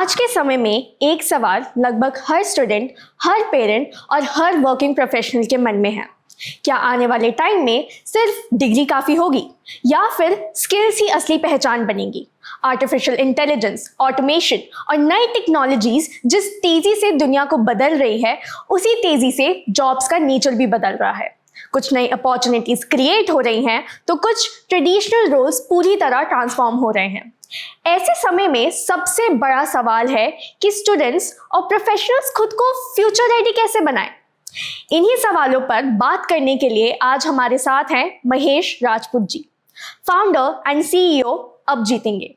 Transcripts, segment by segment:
आज के समय में एक सवाल लगभग हर स्टूडेंट, हर पेरेंट और हर वर्किंग प्रोफेशनल के मन में है। क्या आने वाले टाइम में सिर्फ डिग्री काफ़ी होगी या फिर स्किल्स ही असली पहचान बनेगी? आर्टिफिशियल इंटेलिजेंस, ऑटोमेशन और नई टेक्नोलॉजीज जिस तेज़ी से दुनिया को बदल रही है, उसी तेज़ी से जॉब्स का नेचर भी बदल रहा है। कुछ नई अपॉर्चुनिटीज क्रिएट हो रही हैं तो कुछ ट्रेडिशनल रोल्स पूरी तरह ट्रांसफॉर्म हो रहे हैं। ऐसे समय में सबसे बड़ा सवाल है कि स्टूडेंट्स और प्रोफेशनल्स खुद को फ्यूचर रेडी कैसे बनाएं। इन्हीं सवालों पर बात करने के लिए आज हमारे साथ हैं Mahesh Rajput ji, founder and CEO अब जीतेंगे।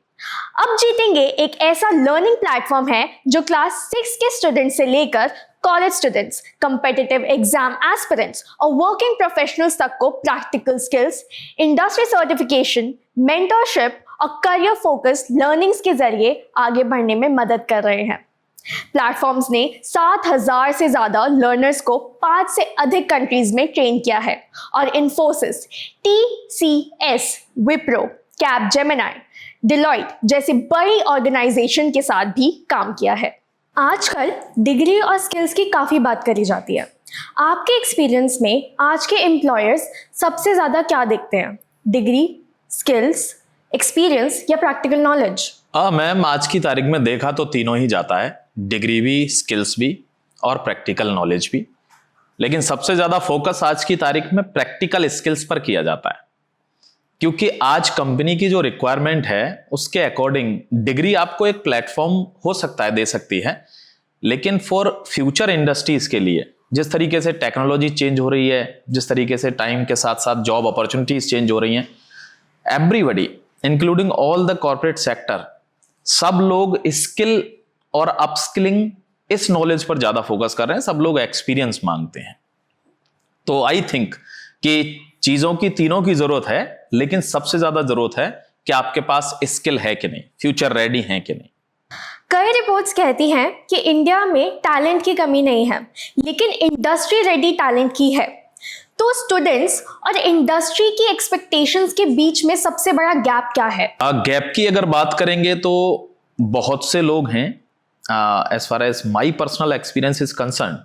अब जीतेंगे एक ऐसा लर्निंग प्लेटफॉर्म है जो क्लास 6 के स्टूडेंट्स से लेकर college students, competitive exam aspirants और वर्किंग प्रोफेशनल्स तक को practical skills, industry certification, mentorship और करियर फोकस लर्निंग्स के जरिए आगे बढ़ने में मदद कर रहे हैं। प्लेटफॉर्म्स ने 7,000 से ज्यादा लर्नर्स को 5 से अधिक कंट्रीज में ट्रेन किया है और Infosys, TCS, Wipro, Capgemini, Deloitte जैसी बड़ी ऑर्गेनाइजेशन के साथ भी काम किया है। आजकल डिग्री और स्किल्स की काफ़ी बात करी जाती है। आपके एक्सपीरियंस में आज के एम्प्लॉयर्स सबसे ज़्यादा क्या देखते हैं? डिग्री, स्किल्स, एक्सपीरियंस या प्रैक्टिकल नॉलेज? मैम, आज की तारीख में देखा तो तीनों ही जाता है, डिग्री भी, स्किल्स भी और प्रैक्टिकल नॉलेज भी। लेकिन सबसे ज़्यादा फोकस आज की तारीख में प्रैक्टिकल स्किल्स पर किया जाता है, क्योंकि आज कंपनी की जो रिक्वायरमेंट है उसके अकॉर्डिंग डिग्री आपको एक प्लेटफॉर्म हो सकता है, दे सकती है, लेकिन फॉर फ्यूचर इंडस्ट्रीज के लिए जिस तरीके से टेक्नोलॉजी चेंज हो रही है, जिस तरीके से टाइम के साथ साथ जॉब अपॉर्चुनिटीज चेंज हो रही हैं, everybody including all the corporate sector, सब लोग स्किल और अपस्किलिंग, इस नॉलेज पर ज्यादा फोकस कर रहे हैं। सब लोग एक्सपीरियंस मांगते हैं। तो आई थिंक कि चीजों की तीनों की जरूरत है, लेकिन सबसे ज्यादा जरूरत है कि आपके पास स्किल है कि नहीं, फ्यूचर रेडी है कि नहीं। कई रिपोर्ट्स कहती हैं कि इंडिया में टैलेंट की कमी नहीं है, लेकिन इंडस्ट्री रेडी टैलेंट की है। तो स्टूडेंट्स और इंडस्ट्री की एक्सपेक्टेशंस के बीच में सबसे बड़ा गैप क्या है? गैप की अगर बात करेंगे तो बहुत से लोग हैं, as far as my personal experience is concern,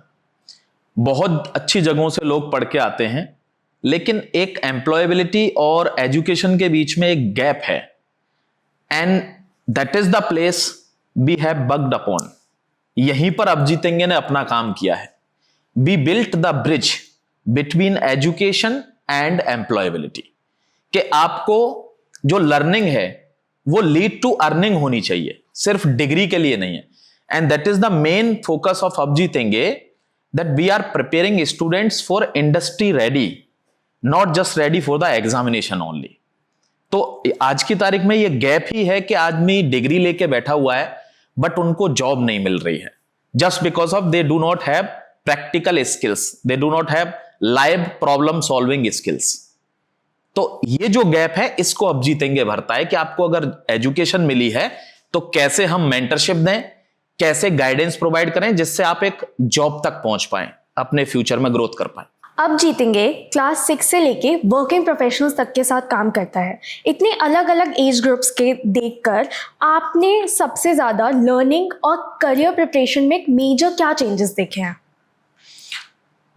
बहुत अच्छी जगहों से लोग पढ़ के आते हैं, लेकिन एक एम्प्लॉयबिलिटी और एजुकेशन के बीच में एक गैप है, and that is the place we have bugged upon. यहीं पर अब जीतेंगे ने अपना काम किया है। We built the bridge between education and employability, कि आपको जो लर्निंग है वो लीड टू अर्निंग होनी चाहिए, सिर्फ डिग्री के लिए नहीं है। And that is the main focus of Ab Jeetenge, that we are preparing students for industry ready, not just ready for the examination only. तो आज की तारीख में ये गैप ही है कि आदमी डिग्री लेके बैठा हुआ है बट उनको जॉब नहीं मिल रही है, just because of they do not have practical skills, they do not have live problem solving skills. तो ये जो गैप है इसको अब जीतेंगे भरता है कि आपको अगर एजुकेशन मिली है तो कैसे हम मेंटरशिप दें, कैसे गाइडेंस प्रोवाइड करें जिससे आप एक जॉब तक पहुंच पाएं, अपने फ्यूचर में ग्रोथ कर पाएं। अब जीतेंगे क्लास 6 से लेके वर्किंग प्रोफेशनल्स तक के साथ काम करता है। इतने अलग अलग एज ग्रुप्स के देखकर आपने सबसे ज्यादा लर्निंग और करियर प्रिपरेशन में एक मेजर क्या चेंजेस देखे हैं?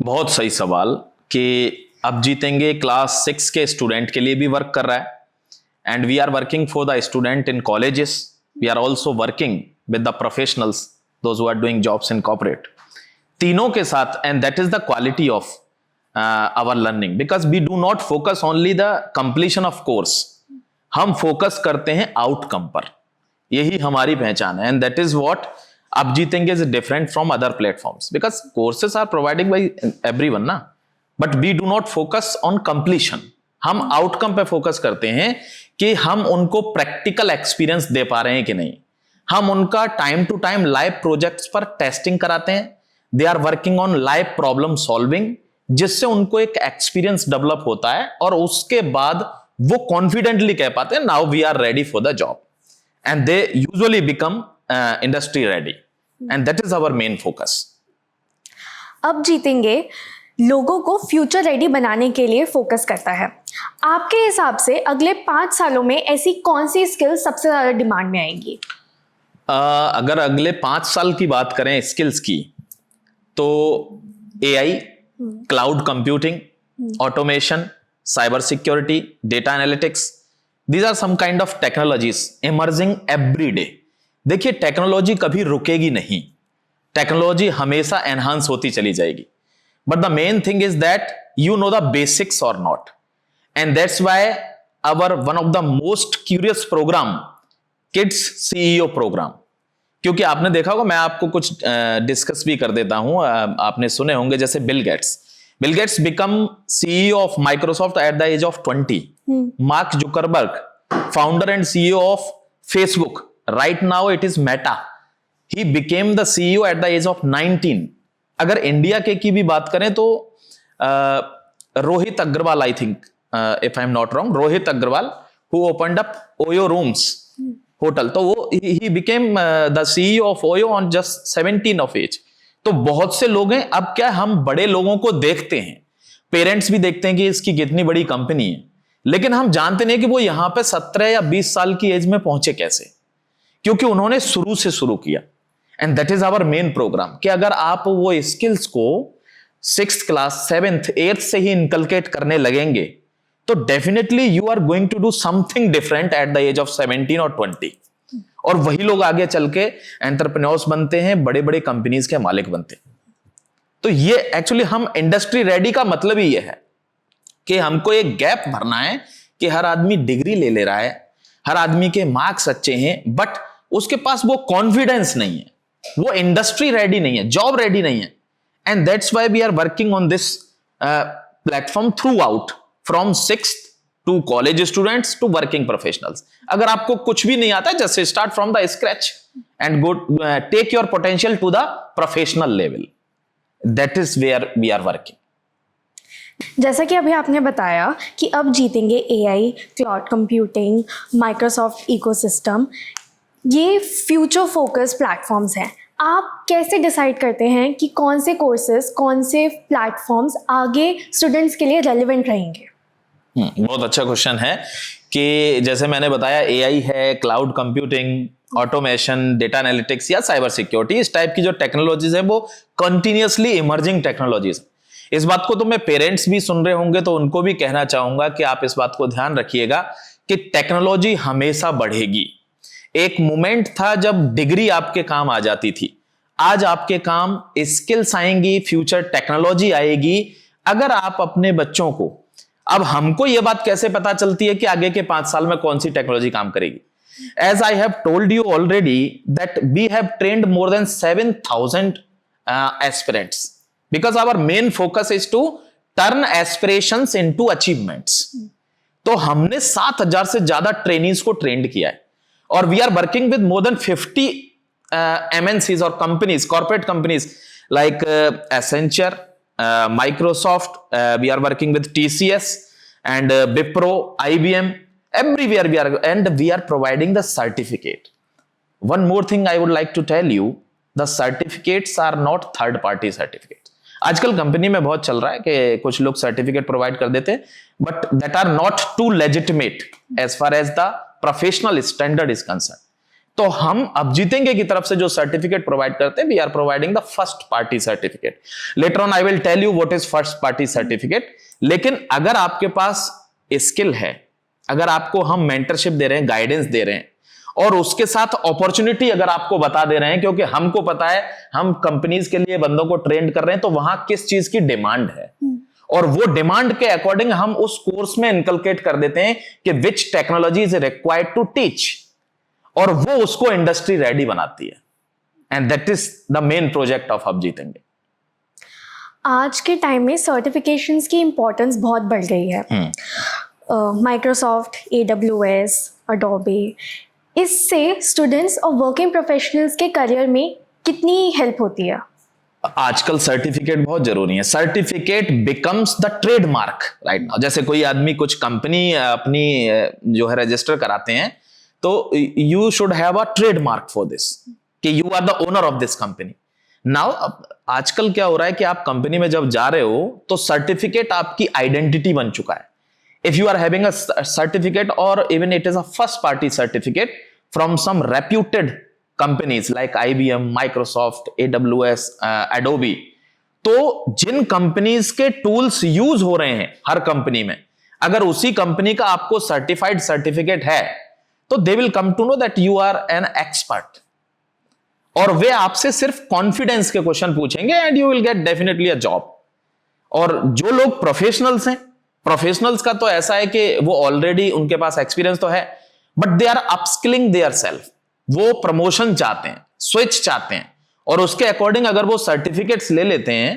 बहुत सही सवाल कि अब जीतेंगे क्लास 6 के स्टूडेंट के लिए भी वर्क कर रहा है, and we are working for the student in colleges, we are also working with the professionals, those who are doing jobs in corporate, तीनों के साथ। And that is the quality of our learning, because we do not focus only the completion of course, हम focus करते हैं outcome पर, यही हमारी पहचान है। एंड दैट इज व्हाट अब जीतेंगे is different from other platforms, because courses are providing by everyone ना, but we do not focus on completion. हम आउटकम पे फोकस करते हैं कि हम उनको प्रैक्टिकल एक्सपीरियंस दे पा रहे हैं कि नहीं, हम उनका time to time live projects पर टेस्टिंग कराते हैं, they are working on live problem solving, जिससे उनको एक एक्सपीरियंस डेवलप होता है और उसके बाद वो कॉन्फिडेंटली कह पाते हैं now we are ready for the job, and they usually become industry ready, and that is our main focus. Ab Jeetenge लोगों को फ्यूचर रेडी बनाने के लिए फोकस करता है। आपके हिसाब से अगले 5 सालों में ऐसी कौन सी स्किल्स सबसे ज्यादा डिमांड में आएगी? अगर अगले 5 साल की बात करें स्किल्स की, तो AI, cloud computing, automation, cyber security, data analytics, these are some kind of technologies emerging every day. देखिए, टेक्नोलॉजी कभी रुकेगी नहीं, टेक्नोलॉजी हमेशा एनहांस होती चली जाएगी, but the main thing is that you know the basics और not, and that's why our one of the most curious program, kids CEO program. क्योंकि आपने देखा होगा, मैं आपको कुछ डिस्कस भी कर देता हूं, आपने सुने होंगे, जैसे Bill Gates become CEO of Microsoft at the age of 20। Mark Zuckerberg, founder and CEO of Facebook, right now it is Meta, he became the CEO at the age of 19। अगर India के की भी बात करें तो Rohit Agarwal, I think if I am not wrong, Rohit Agarwal, who opened up OYO rooms hotel, तो वो he became the CEO of OYO on just 17 of age. तो बहुत से लोग हैं। अब क्या, हम बड़े लोगों को देखते हैं, पेरेंट्स भी देखते हैं कि इसकी कितनी बड़ी कंपनी है, लेकिन हम जानते नहीं कि वो यहां पे 17 या 20 साल की एज में पहुंचे कैसे, क्योंकि उन्होंने शुरू से शुरू किया। And that is our main programme, कि अगर आप वो स्किल्स को 6th क्लास 7th 8th से ही इनकलकेट करने लगेंगे, तो definitely you are going to do something different at the age of 17 और 20, और वही लोग आगे चल के एंटरप्रेन्योर्स बनते हैं, बड़े बड़े कंपनीज के मालिक बनते हैं। तो ये एक्चुअली हम इंडस्ट्री रेडी का मतलब ही ये है कि हमको एक गैप भरना है कि हर आदमी डिग्री ले रहा है, हर आदमी के मार्क्स अच्छे हैं, बट उसके पास वो कॉन्फिडेंस नहीं है, वो इंडस्ट्री रेडी नहीं है, जॉब रेडी नहीं है। And that's why we are working on this platform throughout, from 6th to college students to working professionals. अगर आपको कुछ भी नहीं आता है, just start from the scratch and go take your potential to the professional level. That is where we are working. जैसा कि अभी आपने बताया कि Ab Jeetenge AI, cloud computing, Microsoft ecosystem, ये फ्यूचर फोकस प्लेटफॉर्म्स हैं। आप कैसे डिसाइड करते हैं कि कौन से कोर्सेज, कौन से प्लेटफॉर्म्स आगे स्टूडेंट्स के लिए रेलेवेंट रहेंगे? बहुत अच्छा क्वेश्चन है कि जैसे मैंने बताया, एआई है, cloud computing, automation, data analytics या साइबर सिक्योरिटी, इस टाइप की जो टेक्नोलॉजीज है वो कंटिन्यूअसली इमर्जिंग टेक्नोलॉजीज। इस बात को तो मैं पेरेंट्स भी सुन रहे होंगे, तो उनको भी कहना चाहूंगा कि आप इस बात को ध्यान रखिएगा कि टेक्नोलॉजी हमेशा बढ़ेगी। एक मोमेंट था जब डिग्री आपके काम आ जाती थी, आज आपके काम स्किल्स आएंगी, फ्यूचर टेक्नोलॉजी आएगी। अगर आप अपने बच्चों को, अब हमको यह बात कैसे पता चलती है कि आगे के 5 साल में कौन सी टेक्नोलॉजी काम करेगी? As I have told you already that we have trained more than 7,000 aspirants, because our main focus is to turn aspirations into achievements. तो हमने 7,000 से ज्यादा ट्रेनिंग्स को ट्रेंड किया है, और we are working with more than 50 MNCs और companies, corporate companies like Accenture, Microsoft, we are working with TCS and Wipro, IBM. Everywhere we are, and we are providing the certificate. One more thing I would like to tell you, the certificates are not third party certificates. आजकल company में बहुत चल रहा है कि कुछ लोग certificate provide कर देते हैं, but that are not too legitimate as far as the professional standard is concern. तो हम अब जीतेंगे की तरफ से जो सर्टिफिकेट प्रोवाइड करते हैं, we are providing the first party certificate. Later on I will tell you what is first party certificate. लेकिन अगर आपके पास स्किल है, अगर आपको हम मेंटरशिप दे रहे हैं, गाइडेंस दे रहे हैं, और उसके साथ अपॉर्चुनिटी अगर आपको बता दे रहे हैं, क्योंकि हमको पता है हम कंपनीज के लिए बंदों को ट्रेन कर रहे हैं, तो वहां किस चीज की डिमांड है, और वो डिमांड के अकॉर्डिंग हम उस कोर्स में इनकलकेट कर देते हैं कि which technology is required to teach, और वो उसको इंडस्ट्री रेडी बनाती है। And that is the main project of Ab Jeetenge. आज के टाइम में सर्टिफिकेशंस की इंपॉर्टेंस बहुत बढ़ गई है। माइक्रोसॉफ्ट, AWS, अडोबे, इससे स्टूडेंट्स और वर्किंग प्रोफेशनल्स के करियर में कितनी हेल्प होती है? आजकल सर्टिफिकेट बहुत जरूरी है। Certificate becomes the trademark right now. जैसे कोई आदमी कुछ कंपनी अपनी जो है रजिस्टर कराते हैं, तो you should have a trademark for this, कि you are the owner of this company. Now आजकल क्या हो रहा है कि आप कंपनी में जब जा रहे हो, तो सर्टिफिकेट आपकी आइडेंटिटी बन चुका है। If you are having a certificate, or even it is a first party certificate from some reputed companies like IBM, Microsoft, AWS, Adobe, तो जिन कंपनीज के टूल्स यूज हो रहे हैं हर कंपनी में, अगर उसी कंपनी का आपको सर्टिफाइड सर्टिफिकेट है तो they will come to know that you are an expert, और वे आपसे सिर्फ कॉन्फिडेंस के क्वेश्चन पूछेंगे and you will get definitely a job. और जो लोग प्रोफेशनल्स हैं, प्रोफेशनल्स का तो ऐसा है कि वो ऑलरेडी उनके पास एक्सपीरियंस तो है, but they are upskilling their self. वो प्रमोशन चाहते हैं, स्विच चाहते हैं, और उसके अकॉर्डिंग अगर वो सर्टिफिकेट्स ले लेते हैं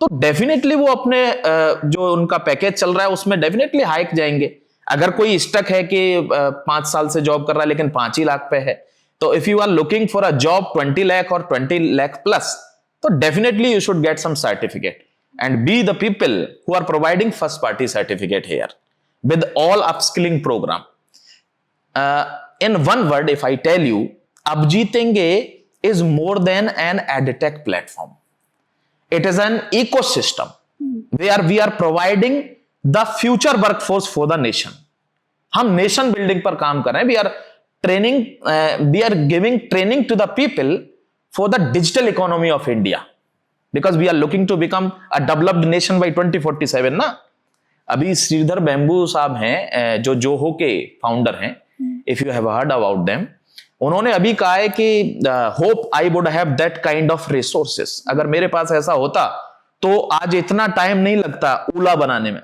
तो डेफिनेटली वो अपने जो उनका पैकेज चल रहा है उसमें डेफिनेटली हाइक जाएंगे। अगर कोई स्टक है कि 5 साल से जॉब कर रहा है लेकिन 5 ही लाख पे है, तो if you are looking for a job 20 lakh और 20 लाख प्लस, तो definitely you should get some certificate and be the people who are providing first party certificate here with all upskilling program. In one word, if I tell you, Ab Jeetenge is more than an edtech platform. It is an ecosystem where we are providing the future workforce for the nation. हम nation building पर काम कर रहे हैं. We are giving training to the people for the digital economy of India. Because we are looking to become a developed nation by 2047 ना. अभी Shridhar bamboo साहब हैं जो जोहो के फाउंडर हैं, if you have heard about them, उन्होंने अभी कहा है कि hope I would have that kind of resources. अगर मेरे पास ऐसा होता तो आज इतना टाइम नहीं लगता ओला बनाने में।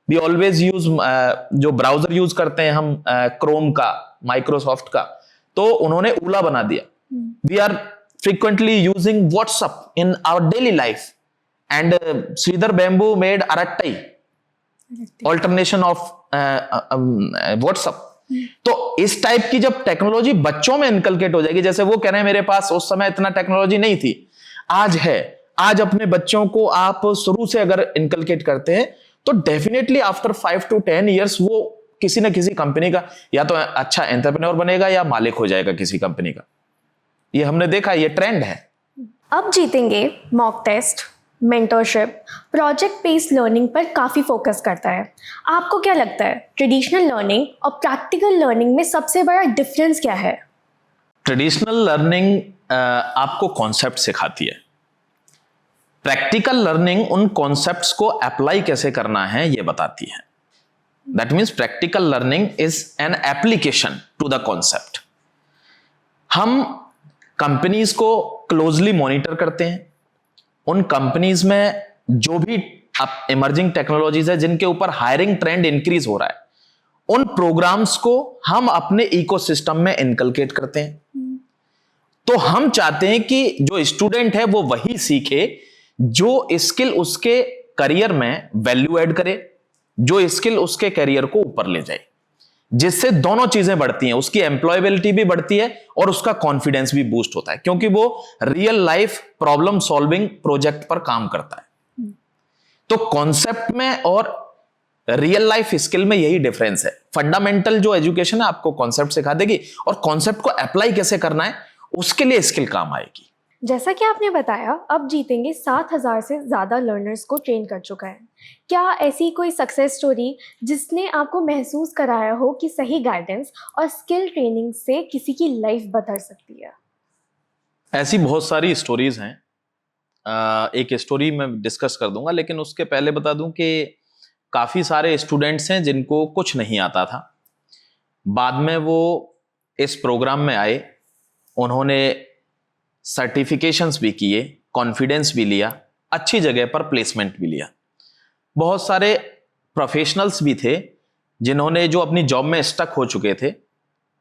वी ऑलवेज यूज जो ब्राउजर यूज करते हैं हम क्रोम का, माइक्रोसॉफ्ट का, तो उन्होंने ओला बना दिया। We are frequently using WhatsApp in our daily life, and Sridhar Bamboo made Arattai, alternation of WhatsApp. तो इस टाइप की जब टेक्नोलॉजी बच्चों में इनकलकेट हो जाएगी, जैसे वो कह रहे हैं मेरे पास उस समय इतना टेक्नोलॉजी नहीं थी, आज है, आज अपने बच्चों को आप शुरू से अगर इनकलकेट करते हैं तो डेफिनेटली आफ्टर 5 to 10 years वो किसी न किसी कंपनी का या तो अच्छा एंटरप्रेन्योर बनेगा या मालिक हो जाएगा किसी कंपनी का। ये हमने देखा, ये ट्रेंड है। Ab Jeetenge mock test, mentorship, project based learning पर काफ़ी फोकस करता है। आपको क्या लगता है ट्रेडिशनल लर्निंग और प्रैक्टिकल लर्निंग में सबसे बड़ा डिफरेंस क्या है? ट्रेडिशनल लर्निंग आपको कॉन्सेप्ट सिखाती है, प्रैक्टिकल लर्निंग उन कॉन्सेप्ट्स को अप्लाई कैसे करना है ये बताती है। That means practical learning is an application to the concept. हम कंपनीज को क्लोजली मॉनिटर करते हैं, उन कंपनीज में जो भी इमर्जिंग टेक्नोलॉजीज है जिनके ऊपर हायरिंग ट्रेंड इंक्रीज हो रहा है, उन प्रोग्राम्स को हम अपने इकोसिस्टम में इनकलकेट करते हैं। तो हम चाहते हैं कि जो स्टूडेंट है वो वही सीखे जो स्किल उसके करियर में वैल्यू ऐड करे, जो स्किल उसके करियर को ऊपर ले जाए, जिससे दोनों चीजें बढ़ती हैं, उसकी एम्प्लॉयबिलिटी भी बढ़ती है और उसका कॉन्फिडेंस भी बूस्ट होता है, क्योंकि वो real life problem solving project पर काम करता है। तो कॉन्सेप्ट में और रियल लाइफ स्किल में यही डिफरेंस है। फंडामेंटल जो एजुकेशन है आपको कॉन्सेप्ट सिखा देगी, और कॉन्सेप्ट को अप्लाई कैसे करना है उसके लिए स्किल काम आएगी। जैसा कि आपने बताया, अब जीतेंगे 7,000 से ज़्यादा लर्नर्स को ट्रेन कर चुका है। क्या ऐसी कोई सक्सेस स्टोरी जिसने आपको महसूस कराया हो कि सही गाइडेंस और स्किल ट्रेनिंग से किसी की लाइफ बदल सकती है? ऐसी बहुत सारी स्टोरीज हैं। एक स्टोरी मैं डिस्कस कर दूंगा, लेकिन उसके पहले बता दूं कि काफ़ी सारे स्टूडेंट्स हैं जिनको कुछ नहीं आता था, बाद में वो इस प्रोग्राम में आए, उन्होंने सर्टिफिकेशंस भी किए, कॉन्फिडेंस भी लिया, अच्छी जगह पर प्लेसमेंट भी लिया। बहुत सारे प्रोफेशनल्स भी थे जिन्होंने जो अपनी जॉब में स्टक हो चुके थे,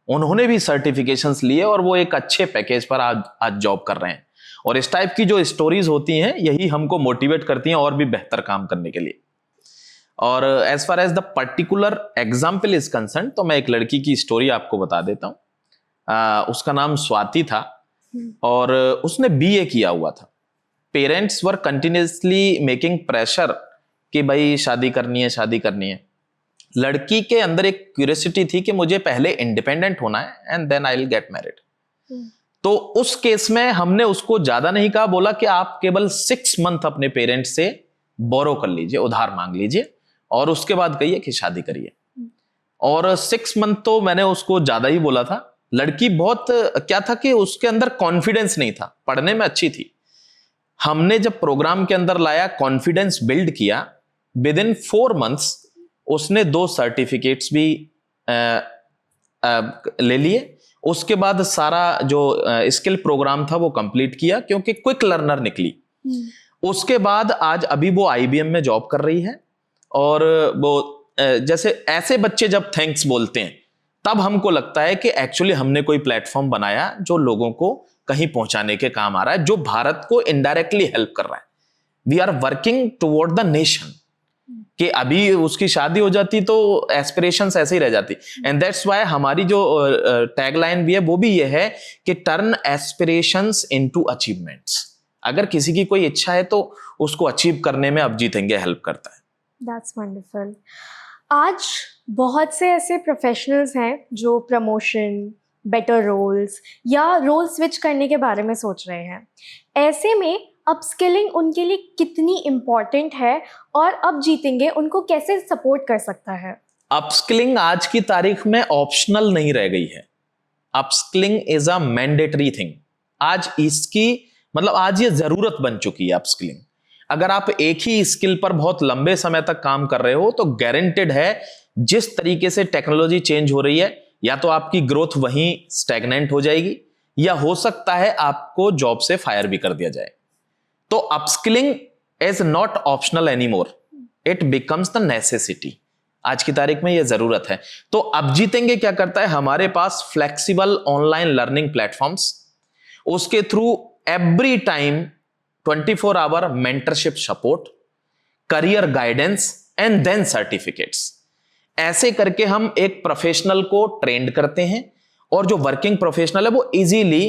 उन्होंने भी सर्टिफिकेशंस लिए और वो एक अच्छे पैकेज पर आज जॉब कर रहे हैं। और इस टाइप की जो स्टोरीज होती हैं यही हमको मोटिवेट करती हैं और भी बेहतर काम करने के लिए। और as far as the particular example is concern, तो मैं एक लड़की की स्टोरी आपको बता देता हूँ। उसका नाम स्वाति था और उसने बीए किया हुआ था। Parents were continuously making pressure कि भाई शादी करनी है, शादी करनी है। लड़की के अंदर एक क्यूरियोसिटी थी कि मुझे पहले इंडिपेंडेंट होना है and then I will get married. तो उस केस में हमने उसको ज्यादा नहीं कहा, बोला कि आप केवल 6 मंथ अपने पेरेंट्स से बोरो कर लीजिए, उधार मांग लीजिए, और उसके बाद कहिए कि शादी करिए। और 6 मंथ तो मैंने उसको ज्यादा ही बोला था, लड़की बहुत क्या था कि उसके अंदर कॉन्फिडेंस नहीं था, पढ़ने में अच्छी थी। हमने जब प्रोग्राम के अंदर लाया, कॉन्फिडेंस बिल्ड किया, विद इन 4 मंथ्स उसने 2 सर्टिफिकेट्स भी ले लिए। उसके बाद सारा जो स्किल प्रोग्राम था वो कंप्लीट किया, क्योंकि क्विक लर्नर निकली। उसके बाद आज अभी वो आईबीएम में जॉब कर रही है। और वो जैसे ऐसे बच्चे जब थैंक्स बोलते हैं, तब हमको लगता है कि एक्चुअली हमने कोई प्लेटफॉर्म बनाया जो लोगों को कहीं पहुंचाने के काम आ रहा है, जो भारत को इनडायरेक्टली हेल्प कर रहा है। We are working toward the nation. कि अभी उसकी शादी हो जाती तो एस्पिरेशंस ऐसे ही रह जाती। एंड दैट्स व्हाई हमारी जो टैगलाइन भी है वो भी ये है कि टर्न एस्पिरेशंस इनटू अचीवमेंट्स। अगर किसी की कोई इच्छा है तो उसको अचीव करने में अब जीतेंगे हेल्प करता है। That's wonderful. आज बहुत से ऐसे प्रोफेशनल्स हैं जो प्रमोशन, बेटर रोल्स या रोल स्विच करने के बारे में सोच रहे हैं। ऐसे में अपस्किलिंग उनके लिए कितनी इम्पॉर्टेंट है और अब जीतेंगे उनको कैसे सपोर्ट कर सकता है? अपस्किलिंग आज की तारीख में ऑप्शनल नहीं रह गई है। Upskilling is a mandatory thing. आज इसकी मतलब आज ये जरूरत बन चुकी है अपस्किलिंग। अगर आप एक ही स्किल पर बहुत लंबे समय तक काम कर रहे हो तो गारंटेड है जिस तरीके से टेक्नोलॉजी चेंज हो रही है, या तो आपकी ग्रोथ वहीं स्टैग्नेंट हो जाएगी, या हो सकता है आपको जॉब से फायर भी कर दिया जाए। तो upskilling is not optional anymore, it becomes the necessity. आज की तारीख में यह जरूरत है। तो अब जीतेंगे क्या करता है, हमारे पास फ्लेक्सिबल ऑनलाइन लर्निंग प्लेटफॉर्म्स, उसके through every time 24 hour mentorship support, career guidance and then certificates. ऐसे करके हम एक प्रोफेशनल को ट्रेंड करते हैं, और जो वर्किंग प्रोफेशनल है वो इजीली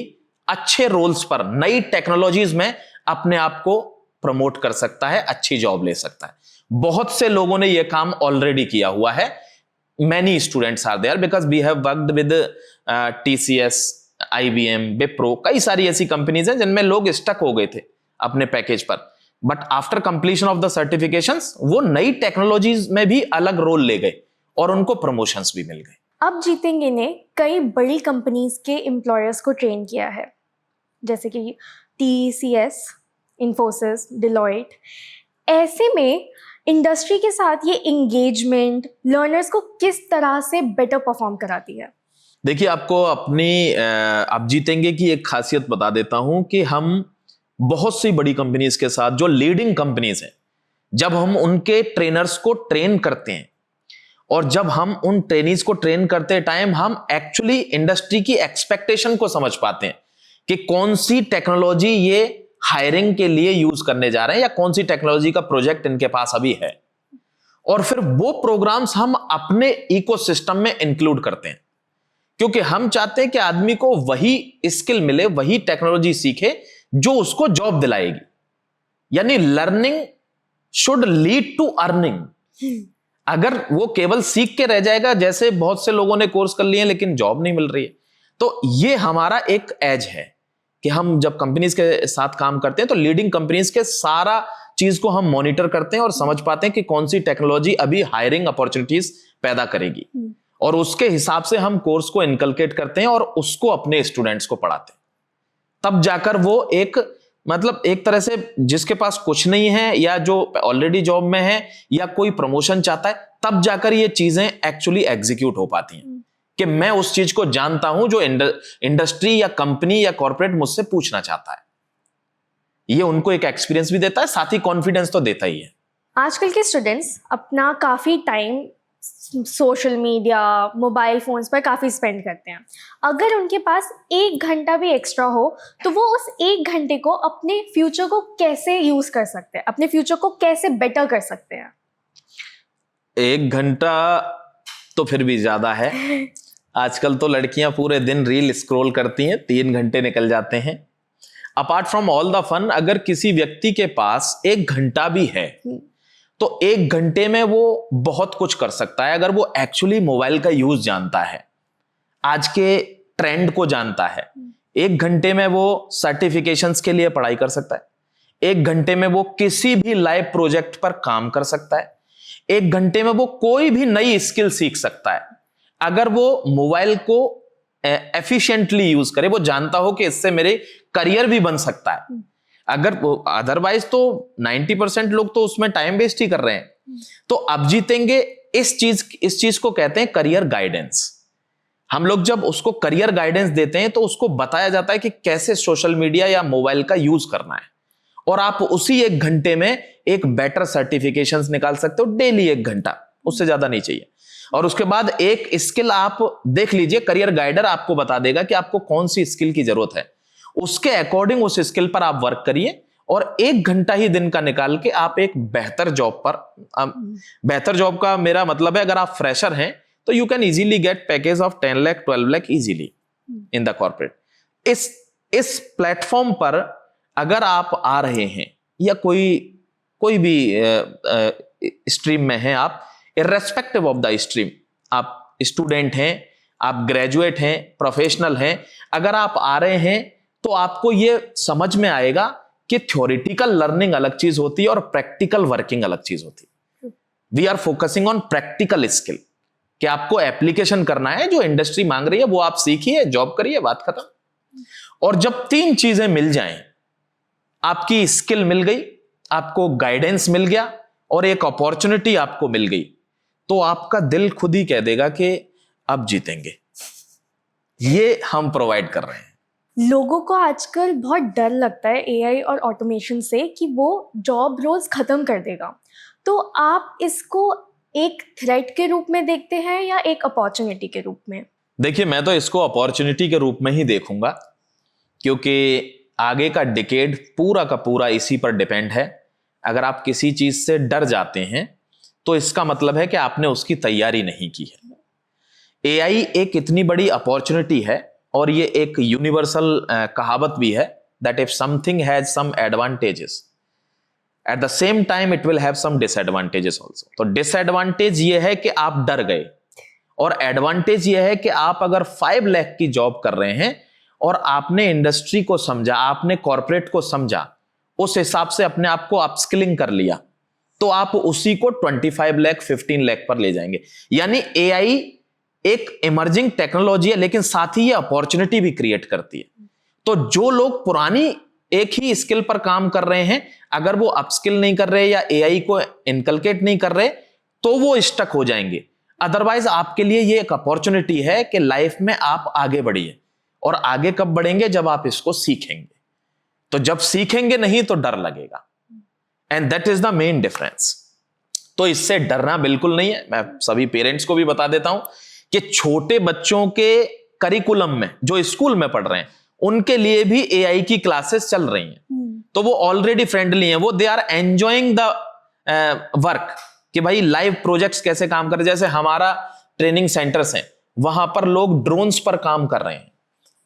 अच्छे रोल्स पर नई टेक्नोलॉजीज में अपने आप को प्रमोट कर सकता है, अच्छी जॉब ले सकता है। बहुत से लोगों ने यह काम ऑलरेडी किया हुआ है। Many students are there because we have worked with TCS, IBM, Wipro, कई सारी ऐसी कंपनीज हैं जिनमें लोग स्टक हो गए थे अपने पैकेज पर, but after completion of the certifications वो नई टेक्नोलॉजीज में भी अलग रोल ले गए और उनको प्रमोशंस भी मिल गए। अब जीतेंगे ने कई बड़ी कंपनीज के एम्प्लॉयर्स को ट्रेन किया है, जैसे कि TCS, इन्फोसिस, डिलॉयट। ऐसे में इंडस्ट्री के साथ ये एंगेजमेंट लर्नर्स को किस तरह से बेटर परफॉर्म कराती है? देखिए, आपको अपनी आप जीतेंगे की एक खासियत बता देता हूं कि हम बहुत सी बड़ी कंपनीज के साथ, जो लीडिंग कंपनीज हैं, जब हम उनके ट्रेनर्स को ट्रेन करते हैं और जब हम उन ट्रेनीज को ट्रेन करते टाइम हम एक्चुअली इंडस्ट्री की एक्सपेक्टेशन को समझ पाते हैं कि कौन सी टेक्नोलॉजी ये हायरिंग के लिए यूज करने जा रहे हैं, या कौन सी टेक्नोलॉजी का प्रोजेक्ट इनके पास अभी है, और फिर वो प्रोग्राम्स हम अपने इकोसिस्टम में इंक्लूड करते हैं, क्योंकि हम चाहते हैं कि आदमी को वही स्किल मिले, वही टेक्नोलॉजी सीखे जो उसको जॉब दिलाएगी। यानी learning should lead to earning. अगर वो केवल सीख के रह जाएगा, जैसे बहुत से लोगों ने कोर्स कर लिए हैं लेकिन जॉब नहीं मिल रही है, तो ये हमारा एक एज है कि हम जब कंपनीज के साथ काम करते हैं तो लीडिंग कंपनीज के सारा चीज को हम मॉनिटर करते हैं और समझ पाते हैं कि कौन सी टेक्नोलॉजी अभी हायरिंग अपॉर्चुनिटीज पैदा करेगी, और उसके हिसाब से हम कोर्स को इनकलकेट करते हैं और उसको अपने स्टूडेंट्स को पढ़ाते हैं। तब जाकर वो एक मतलब एक तरह से जिसके पास कुछ नहीं है या जो ऑलरेडी जॉब में है या कोई प्रमोशन चाहता है, तब जाकर ये चीजें एक्चुअली एग्जीक्यूट हो पाती हैं कि मैं उस चीज को जानता हूं जो इंडस्ट्री या कंपनी या कॉर्पोरेट मुझसे पूछना चाहता है। ये उनको एक एक्सपीरियंस भी देता है, साथ ही कॉन्फिडेंस तो देता ही है। आजकल के स्टूडेंट्स अपना काफ़ी time social media, mobile phones पर काफ़ी स्पेंड करते हैं। अगर उनके पास 1 घंटा भी एक्स्ट्रा हो तो वो उस 1 घंटे को अपने फ्यूचर को कैसे यूज़ कर सकते हैं, अपने फ्यूचर को कैसे बेटर कर सकते हैं? 1 घंटा तो फिर भी ज्यादा है। आजकल तो लड़कियां पूरे दिन रील स्क्रॉल करती हैं, 3 घंटे निकल जाते हैं। Apart from all the fun, अगर किसी व्यक्ति के पास 1 घंटा भी है तो 1 घंटे में वो बहुत कुछ कर सकता है। अगर वो एक्चुअली मोबाइल का यूज जानता है, आज के ट्रेंड को जानता है, 1 घंटे में वो सर्टिफिकेशंस के लिए पढ़ाई कर सकता है, 1 घंटे में वो किसी भी लाइव प्रोजेक्ट पर काम कर सकता है, 1 घंटे में वो कोई भी नई स्किल सीख सकता है। अगर वो मोबाइल को एफिशिएंटली यूज करे, वो जानता हो कि इससे मेरे करियर भी बन सकता है। अगर अदरवाइज तो 90% लोग तो उसमें टाइम वेस्ट ही कर रहे हैं। तो अब जीतेंगे इस चीज को कहते हैं करियर गाइडेंस। हम लोग जब उसको करियर गाइडेंस देते हैं तो उसको बताया जाता है कि कैसे सोशल मीडिया या मोबाइल का यूज करना है, और आप उसी 1 घंटे में एक बेटर सर्टिफिकेशंस निकाल सकते हो, डेली 1 घंटा, उससे ज्यादा नहीं चाहिए। और उसके बाद एक स्किल आप देख लीजिए, करियर गाइडर आपको बता देगा कि आपको कौन सी स्किल की जरूरत है, उसके अकॉर्डिंग उस स्किल पर आप वर्क करिए, और 1 घंटा ही दिन का निकाल के आप एक बेहतर जॉब पर, बेहतर जॉब का मेरा मतलब है अगर आप फ्रेशर हैं तो you can easily get package of 10 lakh 12 lakh easily in the corporate. इस प्लेटफॉर्म पर अगर आप आ रहे हैं या कोई भी स्ट्रीम में हैं आप, इर्रेस्पेक्टिव ऑफ द स्ट्रीम, आप स्टूडेंट हैं, आप ग्रेजुएट हैं, प्रोफेशनल हैं, अगर आप आ रहे हैं तो आपको ये समझ में आएगा कि थ्योरेटिकल लर्निंग अलग चीज होती है और प्रैक्टिकल वर्किंग अलग चीज होती है। We are focusing on practical skill, कि आपको एप्लीकेशन करना है, जो इंडस्ट्री मांग रही है वो आप सीखिए, जॉब करिए, बात खत्म। और जब 3 चीजें मिल जाएं, आपकी स्किल मिल गई, आपको गाइडेंस मिल गया और एक अपॉर्चुनिटी आपको मिल गई, तो आपका दिल खुद ही कह देगा कि अब जीतेंगे। ये हम प्रोवाइड कर रहे हैं। लोगों को आजकल बहुत डर लगता है एआई और ऑटोमेशन से कि वो जॉब रोल्स खत्म कर देगा, तो आप इसको एक थ्रेट के रूप में देखते हैं या एक अपॉर्चुनिटी के रूप में? देखिए, मैं तो इसको अपॉर्चुनिटी के रूप में ही देखूंगा, क्योंकि आगे का डिकेड पूरा का पूरा इसी पर डिपेंड है। अगर आप किसी चीज से डर जाते हैं तो इसका मतलब है कि आपने उसकी तैयारी नहीं की है। एआई एक इतनी बड़ी अपॉर्चुनिटी है, और ये एक यूनिवर्सल कहावत भी है that if something has some advantages at the same time it will have some disadvantages also. तो डिसएडवांटेज ये है कि आप डर गए, और एडवांटेज ये है कि आप अगर 5 लाख की जॉब कर रहे हैं और आपने इंडस्ट्री को समझा, आपने कॉर्पोरेट को समझा, उस हिसाब से अपने आप को अपस्किलिंग कर लिया, तो आप उसी को 25 लाख 15 लाख पर ले जाएंगे। यानी एआई एक इमर्जिंग टेक्नोलॉजी है, लेकिन साथ ही ये अपॉर्चुनिटी भी क्रिएट करती है। तो जो लोग पुरानी एक ही स्किल पर काम कर रहे हैं, अगर वो अपस्किल नहीं कर रहे या एआई को इनकलकेट नहीं कर रहे, तो वो स्टक हो जाएंगे। अदरवाइज आपके लिए ये एक अपॉर्चुनिटी है कि लाइफ में आप आगे बढ़िए, और आगे कब बढ़ेंगे? जब आप इसको सीखेंगे। तो जब सीखेंगे नहीं तो डर लगेगा, and that is the main difference. तो इससे डरना बिल्कुल नहीं है। मैं सभी पेरेंट्स को भी बता देता हूं कि छोटे बच्चों के करिकुलम में, जो स्कूल में पढ़ रहे हैं, उनके लिए भी एआई की क्लासेस चल रही हैं। तो वो ऑलरेडी फ्रेंडली हैं, वो they are enjoying the work, कि भाई लाइव प्रोजेक्ट्स कैसे काम कर रहे हैं। जैसे हमारा ट्रेनिंग सेंटर्स हैं, वहां पर लोग ड्रोन्स पर काम कर रहे हैं।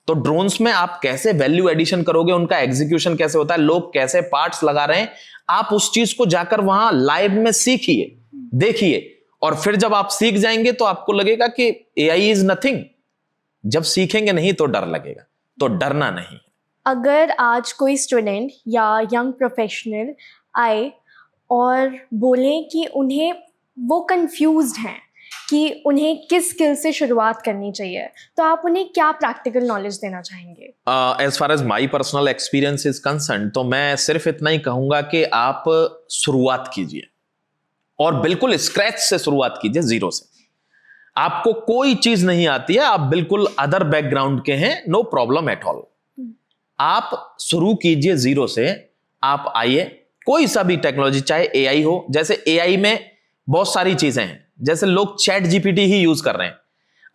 तो ड्रोन्स में आप कैसे वैल्यू एडिशन करोगे, उनका एग्जीक्यूशन कैसे होता है, लोग कैसे पार्ट्स लगा रहे हैं, आप उस चीज को जाकर वहां लाइव में सीखिए, देखिए, और फिर जब आप सीख जाएंगे तो आपको लगेगा कि एआई इज नथिंग। जब सीखेंगे नहीं तो डर लगेगा, तो डरना नहीं। अगर आज कोई स्टूडेंट या यंग प्रोफेशनल आए और बोले कि उन्हें वो कंफ्यूज्ड हैं कि उन्हें किस स्किल से शुरुआत करनी चाहिए, तो आप उन्हें क्या प्रैक्टिकल नॉलेज देना चाहेंगे? As far as my personal experience is concern, तो मैं सिर्फ इतना ही कहूंगा कि आप शुरुआत कीजिए, और बिल्कुल स्क्रैच से शुरुआत कीजिए, जीरो से। आपको कोई चीज नहीं आती है, आप बिल्कुल अदर बैकग्राउंड के हैं, नो प्रॉब्लम एट ऑल। आप शुरू कीजिए जीरो से, आप आइए, कोई सा भी टेक्नोलॉजी, चाहे एआई हो। जैसे एआई में बहुत सारी चीजें हैं, जैसे लोग चैट जीपीटी ही यूज कर रहे हैं।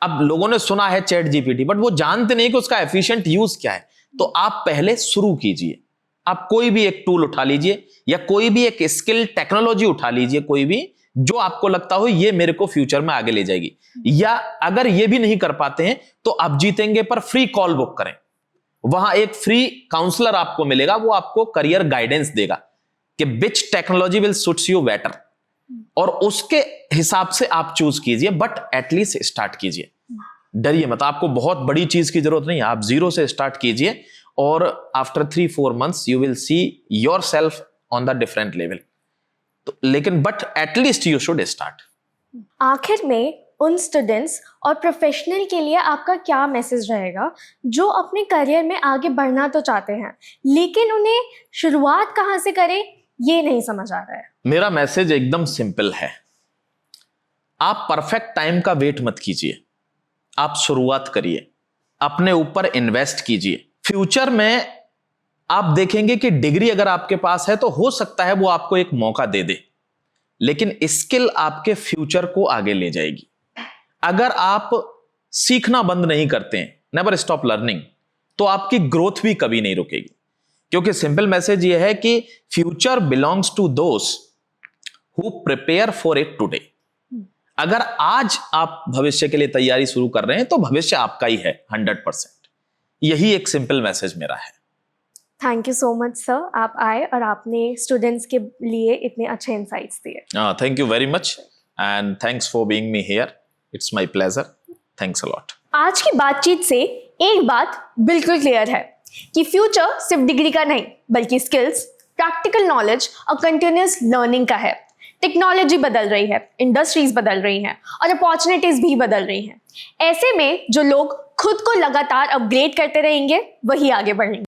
अब लोगों ने सुना है चैट जीपीटी, बट वो जानते नहीं कि उसका एफिशिएंट यूज क्या है। तो आप पहले शुरू कीजिए, आप कोई भी एक टूल उठा लीजिए, या कोई भी एक स्किल टेक्नोलॉजी उठा लीजिए, कोई भी जो आपको लगता हो ये मेरे को फ्यूचर में आगे ले जाएगी। या अगर ये भी नहीं कर पाते हैं तो आप जीतेंगे पर फ्री कॉल बुक करें, वहां एक फ्री काउंसलर आपको मिलेगा, वो आपको करियर गाइडेंस देगा कि which technology will suits you better, और उसके हिसाब से आप चूज कीजिए, बट एटलीस्ट स्टार्ट कीजिए। डरिए मत, आपको बहुत बड़ी चीज की जरूरत नहीं है, आप जीरो से स्टार्ट कीजिए, और after 3-4 months you will see your self on the different level. तो लेकिन but at least you should start. आखिर में उन स्टूडेंट्स और प्रोफेशनल के लिए आपका क्या मैसेज रहेगा जो अपने करियर में आगे बढ़ना तो चाहते हैं लेकिन उन्हें शुरुआत कहाँ से करें ये नहीं समझ आ रहा है? मेरा मैसेज एकदम सिंपल है, आप परफेक्ट टाइम का वेट मत कीजिए, आप शुरुआत करिए, अपने ऊपर इन्वेस्ट कीजिए। फ्यूचर में आप देखेंगे कि डिग्री अगर आपके पास है तो हो सकता है वो आपको एक मौका दे दे, लेकिन स्किल आपके फ्यूचर को आगे ले जाएगी। अगर आप सीखना बंद नहीं करते हैं, नेवर स्टॉप लर्निंग, तो आपकी ग्रोथ भी कभी नहीं रुकेगी। क्योंकि सिंपल मैसेज ये है कि future belongs to those who prepare for it today. अगर आज आप भविष्य के लिए तैयारी शुरू कर रहे हैं तो भविष्य आपका ही है 100%। यही एक सिंपल मैसेज मेरा है। Thank you so much sir, आप आए और आपने स्टूडेंट्स के लिए इतने अच्छे इंसाइट्स दिए। Thank you very much and thanks for being me here, it's my pleasure, thanks a lot. आज की बातचीत से एक बात बिल्कुल क्लियर है कि फ्यूचर सिर्फ डिग्री का नहीं बल्कि स्किल्स, प्रैक्टिकल नॉलेज और कंटिन्यूअस लर्निंग का है। टेक्नोलॉजी बदल रही है, इंडस्ट्रीज बदल रही हैं और अपॉर्चुनिटीज भी बदल रही हैं। ऐसे में जो लोग खुद को लगातार अपग्रेड करते रहेंगे वही आगे बढ़ेंगे।